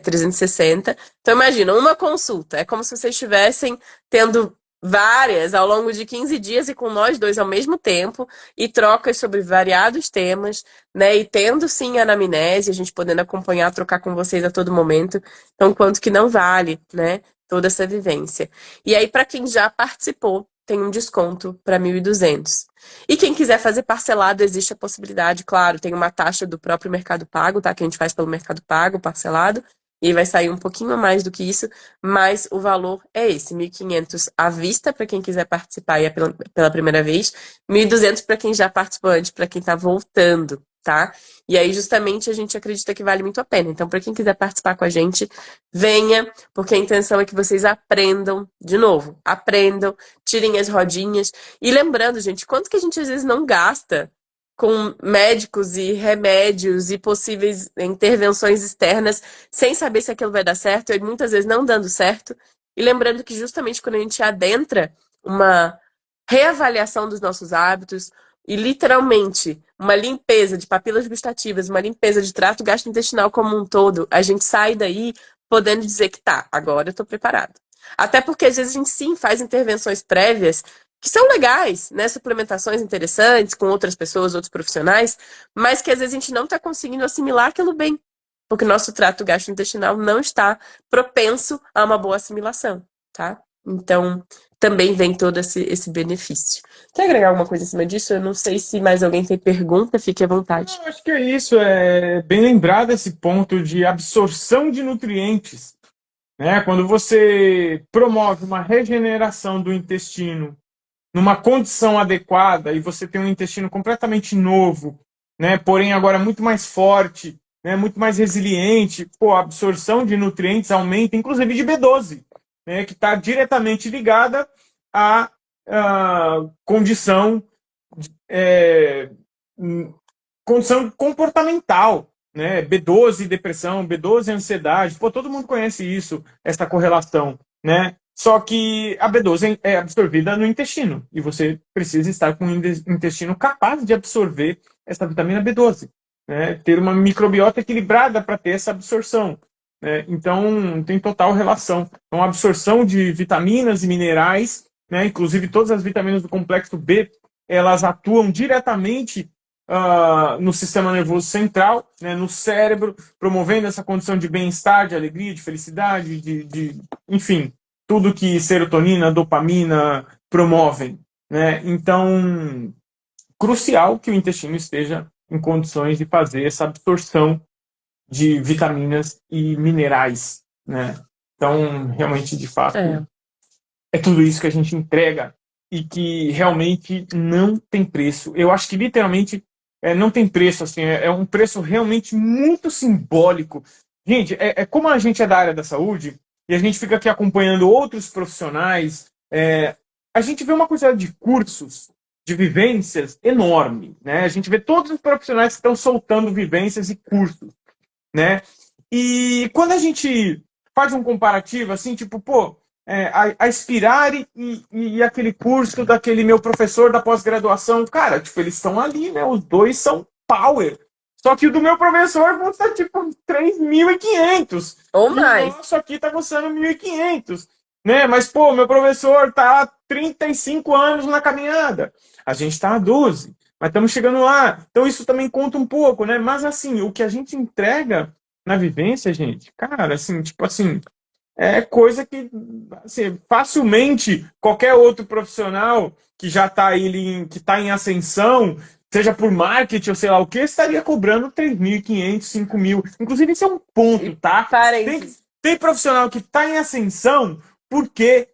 360. Então, imagina, uma consulta. É como se vocês estivessem tendo várias ao longo de 15 dias e com nós dois ao mesmo tempo, e trocas sobre variados temas, né? E tendo sim a anamnese, a gente podendo acompanhar, trocar com vocês a todo momento. Então, quanto que não vale, né? Toda essa vivência. E aí, para quem já participou, tem um desconto para 1.200. E quem quiser fazer parcelado, existe a possibilidade, claro, tem uma taxa do próprio Mercado Pago, tá? Que a gente faz pelo Mercado Pago, parcelado, e vai sair um pouquinho a mais do que isso, mas o valor é esse, 1.500 à vista para quem quiser participar e é pela primeira vez, 1.200 para quem já participou antes, para quem tá voltando, tá? E aí, justamente, a gente acredita que vale muito a pena. Então, para quem quiser participar com a gente, venha, porque a intenção é que vocês aprendam, de novo, aprendam, tirem as rodinhas. E lembrando, gente, quanto que a gente às vezes não gasta com médicos e remédios e possíveis intervenções externas sem saber se aquilo vai dar certo e muitas vezes não dando certo. E lembrando que justamente quando a gente adentra uma reavaliação dos nossos hábitos e literalmente uma limpeza de papilas gustativas, uma limpeza de trato gastrointestinal como um todo, a gente sai daí podendo dizer que tá, agora eu tô preparado. Até porque às vezes a gente sim faz intervenções prévias que são legais, né? Suplementações interessantes com outras pessoas, outros profissionais, mas que às vezes a gente não está conseguindo assimilar aquilo bem, porque o nosso trato gastrointestinal não está propenso a uma boa assimilação, tá? Então, também vem todo esse benefício. Quer agregar alguma coisa em cima disso? Eu não sei se mais alguém tem pergunta, fique à vontade. Eu acho que é isso, é bem lembrado esse ponto de absorção de nutrientes, né? Quando você promove uma regeneração do intestino numa condição adequada e você tem um intestino completamente novo, né? Porém agora muito mais forte, né? Muito mais resiliente, pô, a absorção de nutrientes aumenta, inclusive de B12, né? Que está diretamente ligada à condição é, condição comportamental, né? B12 depressão, B12 ansiedade, pô, todo mundo conhece isso, essa correlação, né? Só que a B12 é absorvida no intestino e você precisa estar com um intestino capaz de absorver essa vitamina B12, né? Ter uma microbiota equilibrada para ter essa absorção, né? Então tem total relação. Então, a absorção de vitaminas e minerais, né? Inclusive todas as vitaminas do complexo B, elas atuam diretamente no sistema nervoso central, né, no cérebro, promovendo essa condição de bem-estar, de alegria, de felicidade, enfim, tudo que serotonina, dopamina promovem, né? Então, crucial que o intestino esteja em condições de fazer essa absorção de vitaminas e minerais, né? Então, realmente, de fato, é tudo isso que a gente entrega e que realmente não tem preço. Eu acho que literalmente não tem preço, assim, é um preço realmente muito simbólico. Gente, como a gente é da área da saúde e a gente fica aqui acompanhando outros profissionais, a gente vê uma quantidade de cursos, de vivências enorme, né? A gente vê todos os profissionais que estão soltando vivências e cursos, né? E quando a gente faz um comparativo, assim, tipo, pô, a Inspirare e aquele curso daquele meu professor da pós-graduação, cara, tipo, eles estão ali, né? Os dois são power. Só que o do meu professor custa, tipo, 3.500. Ou mais. E o nosso aqui tá custando 1.500, né? Mas, pô, meu professor tá há 35 anos na caminhada. A gente tá há 12, mas estamos chegando lá. Então isso também conta um pouco, né? Mas, assim, o que a gente entrega na vivência, gente, cara, assim, tipo assim, é coisa que assim, facilmente qualquer outro profissional que já está aí, que está em ascensão, seja por marketing ou sei lá o que, estaria cobrando 3.500, 5.000. Inclusive, esse é um ponto, tá? Tem profissional que está em ascensão porque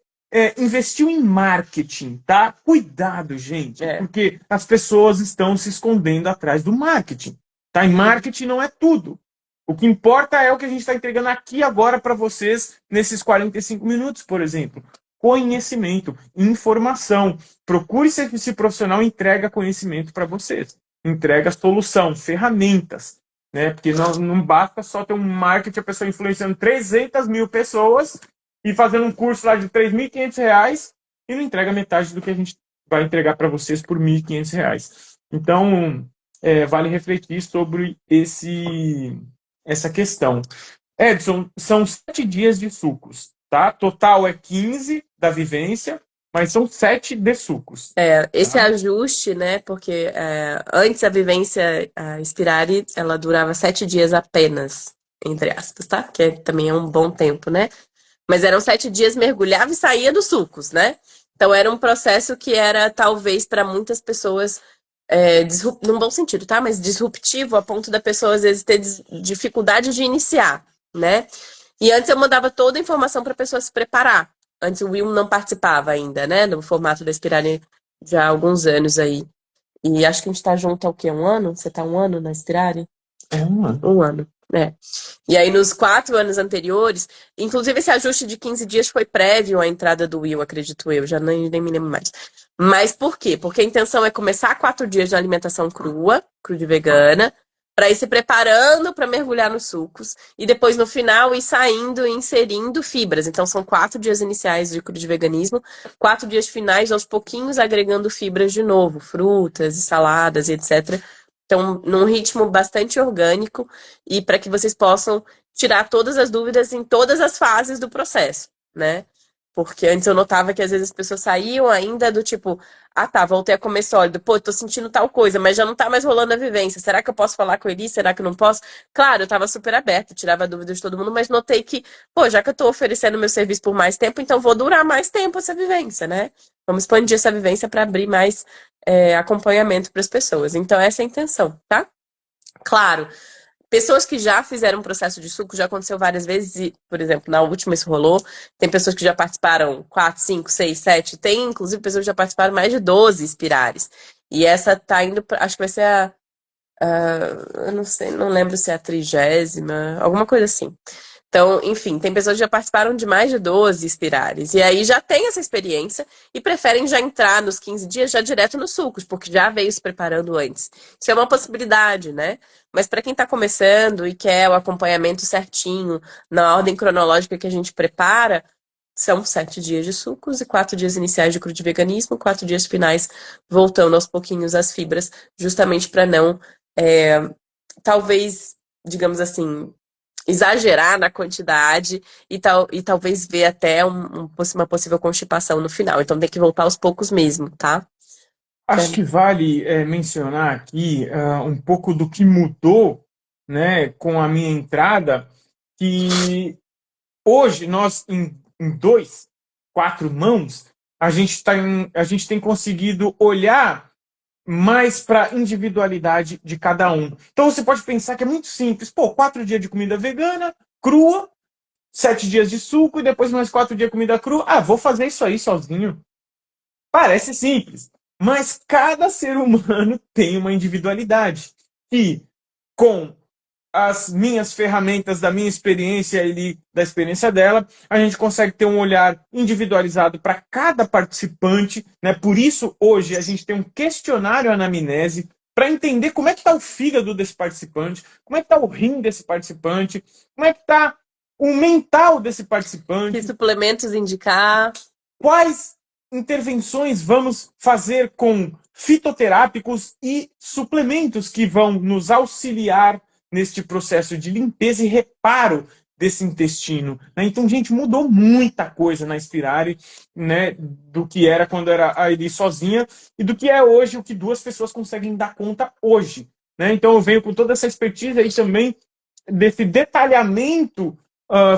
investiu em marketing, tá? Cuidado, gente, porque as pessoas estão se escondendo atrás do marketing, tá? E marketing não é tudo. O que importa é o que a gente está entregando aqui agora para vocês nesses 45 minutos, por exemplo. Conhecimento, informação. Procure se esse profissional entrega conhecimento para vocês. Entrega solução, ferramentas. Né? Porque não basta só ter um marketing, a pessoa influenciando 300 mil pessoas e fazendo um curso lá de R$ 3.500 e não entrega metade do que a gente vai entregar para vocês por R$ 1.500. Então, vale refletir sobre essa questão. Edson, são 7 dias de sucos, tá? Total é 15 da vivência, mas são 7 de sucos. Esse ajuste, né? Porque antes a vivência, a Inspirare, ela durava 7 dias apenas, entre aspas, tá? Que também é um bom tempo, né? Mas eram 7 dias, mergulhava e saía dos sucos, né? Então era um processo que era, talvez, para muitas pessoas, num bom sentido, tá? Mas disruptivo a ponto da pessoa, às vezes, ter dificuldade de iniciar, né? E antes eu mandava toda a informação para a pessoa se preparar. Antes o Will não participava ainda, né? No formato da Inspirare já há alguns anos aí. E acho que a gente tá junto há o quê? Um ano? Você tá um ano na Inspirare? Um ano. Um ano, né? E aí, nos 4 anos anteriores, inclusive esse ajuste de 15 dias foi prévio à entrada do Will, acredito eu, já nem me lembro mais. Mas por quê? Porque a intenção é começar 4 dias de alimentação crua, cruda e vegana, para ir se preparando para mergulhar nos sucos, e depois no final ir saindo e inserindo fibras. Então são 4 dias iniciais de crudo de veganismo, 4 dias finais aos pouquinhos agregando fibras de novo, frutas e saladas e etc. Então, num ritmo bastante orgânico e para que vocês possam tirar todas as dúvidas em todas as fases do processo, né? Porque antes eu notava que às vezes as pessoas saíam ainda do tipo, tá, voltei a comer sólido, pô, tô sentindo tal coisa, mas já não tá mais rolando a vivência. Será que eu posso falar com ele? Será que eu não posso? Claro, eu tava super aberta, tirava dúvidas de todo mundo, mas notei que, pô, já que eu tô oferecendo meu serviço por mais tempo, então vou durar mais tempo essa vivência, né? Vamos expandir essa vivência para abrir mais acompanhamento para as pessoas. Então, essa é a intenção, tá? Claro. Pessoas que já fizeram um processo de suco, já aconteceu várias vezes, e, por exemplo, na última isso rolou. Tem pessoas que já participaram 4, 5, 6, 7. Tem, inclusive, pessoas que já participaram mais de 12 Inspirares. E essa tá indo, acho que vai ser eu não sei, não lembro se é a 30ª, alguma coisa assim. Então, enfim, tem pessoas que já participaram de mais de 12 Inspirares. E aí já tem essa experiência e preferem já entrar nos 15 dias já direto nos sucos, porque já veio se preparando antes. Isso é uma possibilidade, né? Mas para quem está começando e quer o acompanhamento certinho, na ordem cronológica que a gente prepara, são 7 dias de sucos e 4 dias iniciais de crudo veganismo, 4 dias finais voltando aos pouquinhos as fibras, justamente para não, talvez, digamos assim, exagerar na quantidade e talvez ver até uma possível constipação no final. Então tem que voltar aos poucos mesmo, tá? Acho que vale mencionar aqui um pouco do que mudou, né, com a minha entrada, que hoje nós, em 2, 4 mãos, a gente tem conseguido olhar mais para a individualidade de cada um. Então você pode pensar que é muito simples. Pô, 4 dias de comida vegana, crua, 7 dias de suco e depois mais 4 dias de comida crua. Vou fazer isso aí sozinho. Parece simples, mas cada ser humano tem uma individualidade. E com as minhas ferramentas, da minha experiência e da experiência dela, a gente consegue ter um olhar individualizado para cada participante, né? Por isso, hoje, a gente tem um questionário anamnese para entender como é que está o fígado desse participante, como é que está o rim desse participante, como é que está o mental desse participante. Que suplementos indicar. Quais intervenções vamos fazer com fitoterápicos e suplementos que vão nos auxiliar neste processo de limpeza e reparo desse intestino. Né? Então, gente, mudou muita coisa na Inspirare, né, do que era quando era a Eli sozinha e do que é hoje, o que 2 pessoas conseguem dar conta hoje. Né? Então, eu venho com toda essa expertise aí também desse detalhamento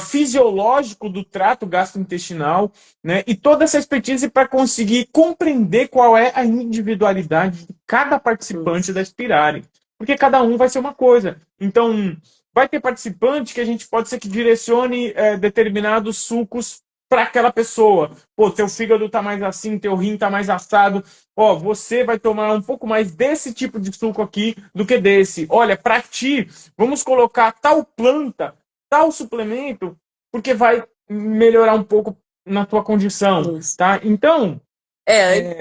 fisiológico do trato gastrointestinal, né? E toda essa expertise para conseguir compreender qual é a individualidade de cada participante da Spirale. Porque cada um vai ser uma coisa. Então, vai ter participante que a gente pode ser que direcione determinados sucos para aquela pessoa. Pô, teu fígado tá mais assim, teu rim tá mais assado. Ó, você vai tomar um pouco mais desse tipo de suco aqui do que desse. Olha, para ti, vamos colocar tal planta, tal suplemento, porque vai melhorar um pouco na tua condição, tá? Então,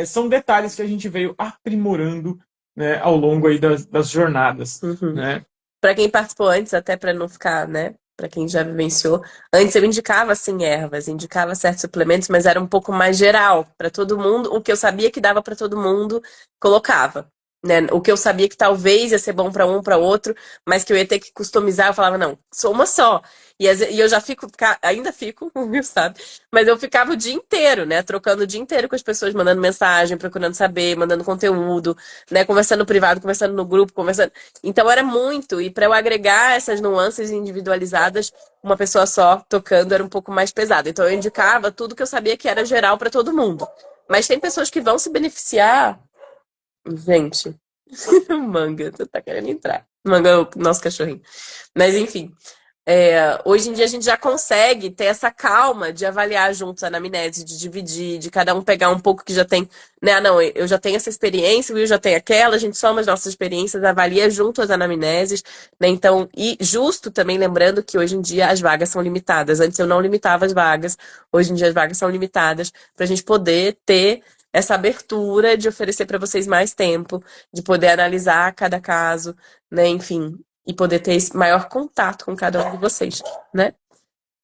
são detalhes que a gente veio aprimorando, né, ao longo aí das jornadas, né? Para quem participou antes, até para não ficar, né? Para quem já vivenciou, antes eu indicava assim ervas, indicava certos suplementos, mas era um pouco mais geral para todo mundo. O que eu sabia que dava para todo mundo, colocava, né? O que eu sabia que talvez ia ser bom para um, para outro, mas que eu ia ter que customizar, eu falava não, sou uma só. E eu já fico, ainda fico, viu, sabe? Mas eu ficava o dia inteiro, né? Trocando o dia inteiro com as pessoas, mandando mensagem, procurando saber, mandando conteúdo, né? Conversando no privado, conversando no grupo, conversando. Então era muito, e para eu agregar essas nuances individualizadas, uma pessoa só tocando era um pouco mais pesado. Então eu indicava tudo que eu sabia que era geral para todo mundo. Mas tem pessoas que vão se beneficiar. Gente, Manga, tu tá querendo entrar. Manga é o nosso cachorrinho. Mas enfim, hoje em dia a gente já consegue ter essa calma de avaliar juntos a anamnese, de dividir, de cada um pegar um pouco que já tem, né? Ah, não, eu já tenho essa experiência, o Will já tem aquela, a gente soma as nossas experiências, avalia junto as anamneses, né? Então, e justo também lembrando que hoje em dia as vagas são limitadas. Antes eu não limitava as vagas, hoje em dia as vagas são limitadas para a gente poder ter essa abertura de oferecer para vocês mais tempo, de poder analisar cada caso, né? Enfim, e poder ter esse maior contato com cada um de vocês, né?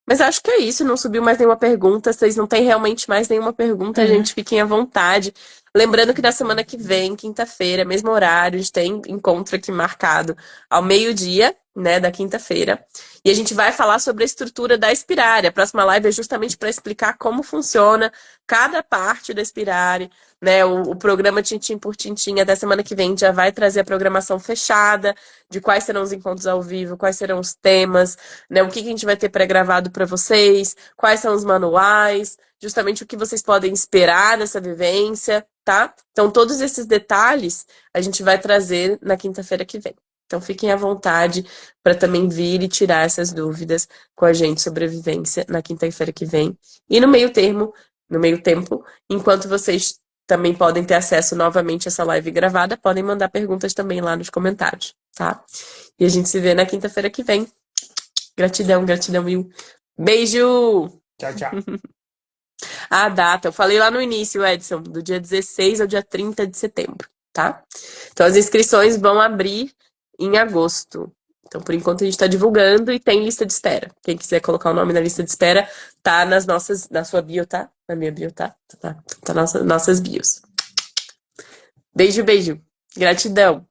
Mas acho que é isso, não subiu mais nenhuma pergunta. Vocês não têm realmente mais nenhuma pergunta, gente, fiquem à vontade. Lembrando que na semana que vem, quinta-feira, mesmo horário, a gente tem encontro aqui marcado ao meio-dia, né, da quinta-feira. E a gente vai falar sobre a estrutura da Spirale. A próxima live é justamente para explicar como funciona cada parte da Spirale, né? O programa Tintim por Tintim, até semana que vem, já vai trazer a programação fechada de quais serão os encontros ao vivo, quais serão os temas, né? O que a gente vai ter pré-gravado para vocês, quais são os manuais, justamente o que vocês podem esperar nessa vivência, tá? Então, todos esses detalhes a gente vai trazer na quinta-feira que vem. Então, fiquem à vontade para também vir e tirar essas dúvidas com a gente sobre a vivência na quinta-feira que vem. E no meio termo, no meio tempo, enquanto vocês também podem ter acesso novamente a essa live gravada, podem mandar perguntas também lá nos comentários, tá? E a gente se vê na quinta-feira que vem. Gratidão, gratidão, Will. Beijo! Tchau, tchau. A data, eu falei lá no início, Edson, do dia 16 ao dia 30 de setembro, tá? Então as inscrições vão abrir em agosto. Então, por enquanto, a gente está divulgando e tem lista de espera. Quem quiser colocar o nome na lista de espera, tá na sua bio, tá? Na minha bio, tá? Tá nas nossas bios. Beijo, beijo. Gratidão.